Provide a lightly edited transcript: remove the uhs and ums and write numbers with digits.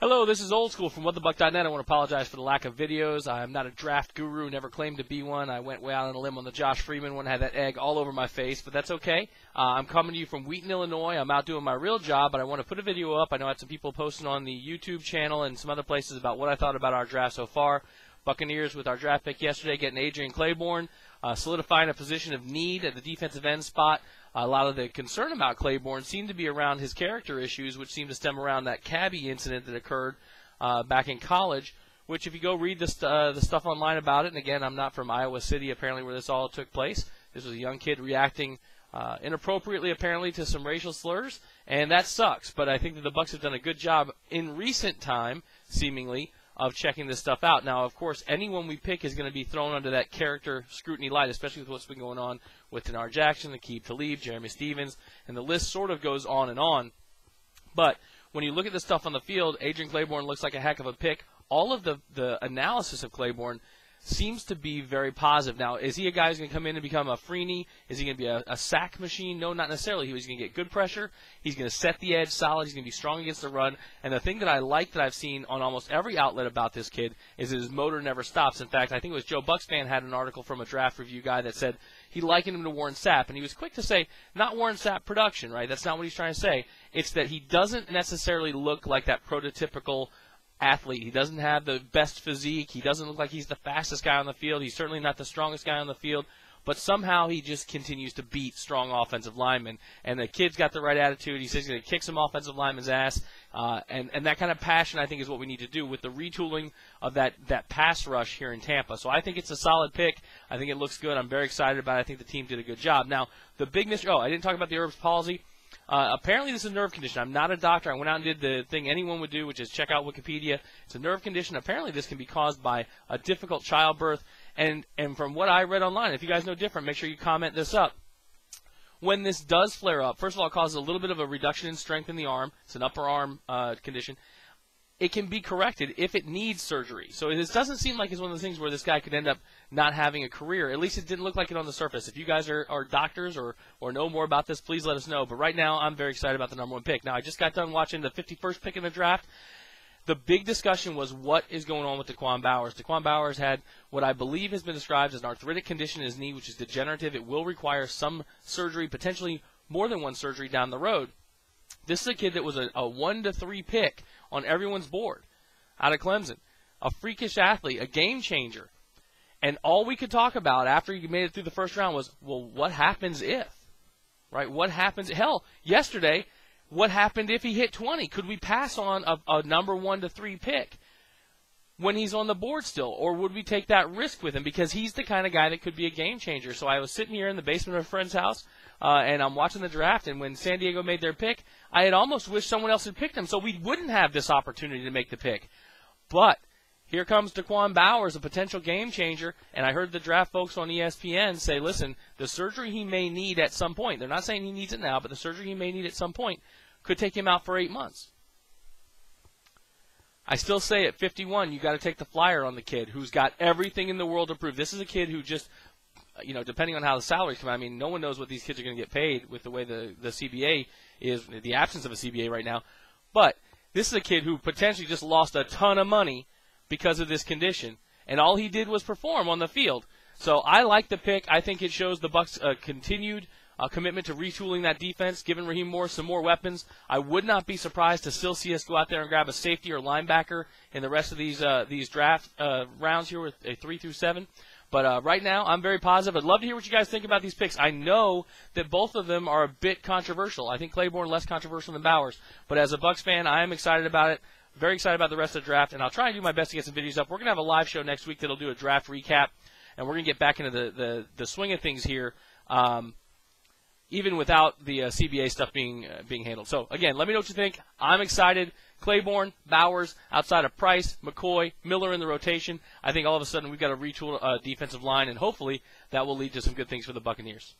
Hello, this is Old School from WhatTheBuck.net. I want to apologize for the lack of videos. I'm not a draft guru, never claimed to be one. I went way out on a limb on the Josh Freeman one, had that egg all over my face, but that's okay. I'm coming to you from Wheaton, Illinois. I'm out doing my real job, but I want to put a video up. I know I had some people posting on the YouTube channel and some other places about what I thought about our draft so far. Buccaneers with our draft pick yesterday getting Adrian Clayborn, solidifying a position of need at the defensive end spot. A lot of the concern about Clayborn seemed to be around his character issues, which seemed to stem around that cabbie incident that occurred back in college, which if you go read the stuff online about it, and again, I'm not from Iowa City, apparently, where this all took place. This was a young kid reacting inappropriately, apparently, to some racial slurs, and that sucks. But I think that the Bucs have done a good job in recent time, seemingly, of checking this stuff out. Now, of course, anyone we pick is going to be thrown under that character scrutiny light, especially with what's been going on with Denard Jackson, Aqib Talib, Jeremy Stevens, and the list sort of goes on and on. But when you look at the stuff on the field, Adrian Clayborn looks like a heck of a pick. All of the analysis of Clayborn seems to be very positive. Now, is he a guy who's going to come in and become a Freeney? Is he going to be a sack machine? No, not necessarily. He's going to get good pressure. He's going to set the edge solid. He's going to be strong against the run. And the thing that I like that I've seen on almost every outlet about this kid is that his motor never stops. In fact, I think it was Joe Bucksfan had an article from a draft review guy that said he likened him to Warren Sapp. And he was quick to say, not Warren Sapp production, right? That's not what he's trying to say. It's that he doesn't necessarily look like that prototypical athlete. He doesn't have the best physique. He doesn't look like he's the fastest guy on the field. He's certainly not the strongest guy on the field. But somehow he just continues to beat strong offensive linemen. And the kid's got the right attitude. He says he's going to kick some offensive linemen's ass. And that kind of passion, I think, is what we need to do with the retooling of that pass rush here in Tampa. So I think it's a solid pick. I think it looks good. I'm very excited about it. I think the team did a good job. Now, the big mystery – I didn't talk about the Erb's palsy. Apparently this is a nerve condition. I'm not a doctor. I went out and did the thing anyone would do, which is check out Wikipedia. It's a nerve condition. Apparently this can be caused by a difficult childbirth. And from what I read online, if you guys know different, make sure you comment this up. When this does flare up, first of all, it causes a little bit of a reduction in strength in the arm. It's an upper arm condition. It can be corrected if it needs surgery. So this doesn't seem like it's one of those things where this guy could end up not having a career. At least it didn't look like it on the surface. If you guys are doctors or know more about this, please let us know. But right now, I'm very excited about the #1 pick. Now, I just got done watching the 51st pick in the draft. The big discussion was what is going on with Daquan Bowers. Daquan Bowers had what I believe has been described as an arthritic condition in his knee, which is degenerative. It will require some surgery, potentially more than one surgery down the road. This is a kid that was a 1 to 3 pick on everyone's board out of Clemson. A freakish athlete, a game changer. And all we could talk about after he made it through the first round was, well, what happens if? Right? What happens? Hell, yesterday, what happened if he hit 20? Could we pass on a number 1 to 3 pick when he's on the board still? Or would we take that risk with him? Because he's the kind of guy that could be a game changer. So I was sitting here in the basement of a friend's house, and I'm watching the draft, and when San Diego made their pick, I had almost wished someone else had picked him so we wouldn't have this opportunity to make the pick. But here comes Daquan Bowers, a potential game changer, and I heard the draft folks on ESPN say, listen, the surgery he may need at some point, they're not saying he needs it now, but the surgery he may need at some point could take him out for 8 months. I still say at 51, you got to take the flyer on the kid who's got everything in the world to prove. This is a kid who just, depending on how the salaries come out, I mean, no one knows what these kids are going to get paid with the way the CBA is, the absence of a CBA right now. But this is a kid who potentially just lost a ton of money because of this condition, and all he did was perform on the field. So I like the pick. I think it shows the Bucs continued commitment to retooling that defense, giving Raheem Morris some more weapons. I would not be surprised to still see us go out there and grab a safety or linebacker in the rest of these draft rounds here with a 3 through 7. But right now, I'm very positive. I'd love to hear what you guys think about these picks. I know that both of them are a bit controversial. I think Clayborn less controversial than Bowers. But as a Bucs fan, I am excited about it. Very excited about the rest of the draft, and I'll try and do my best to get some videos up. We're going to have a live show next week that'll do a draft recap, and we're going to get back into the swing of things here, even without the CBA stuff being handled. So, again, let me know what you think. I'm excited. Clayborn, Bowers, outside of Price, McCoy, Miller in the rotation. I think all of a sudden we've got a retool defensive line, and hopefully that will lead to some good things for the Buccaneers.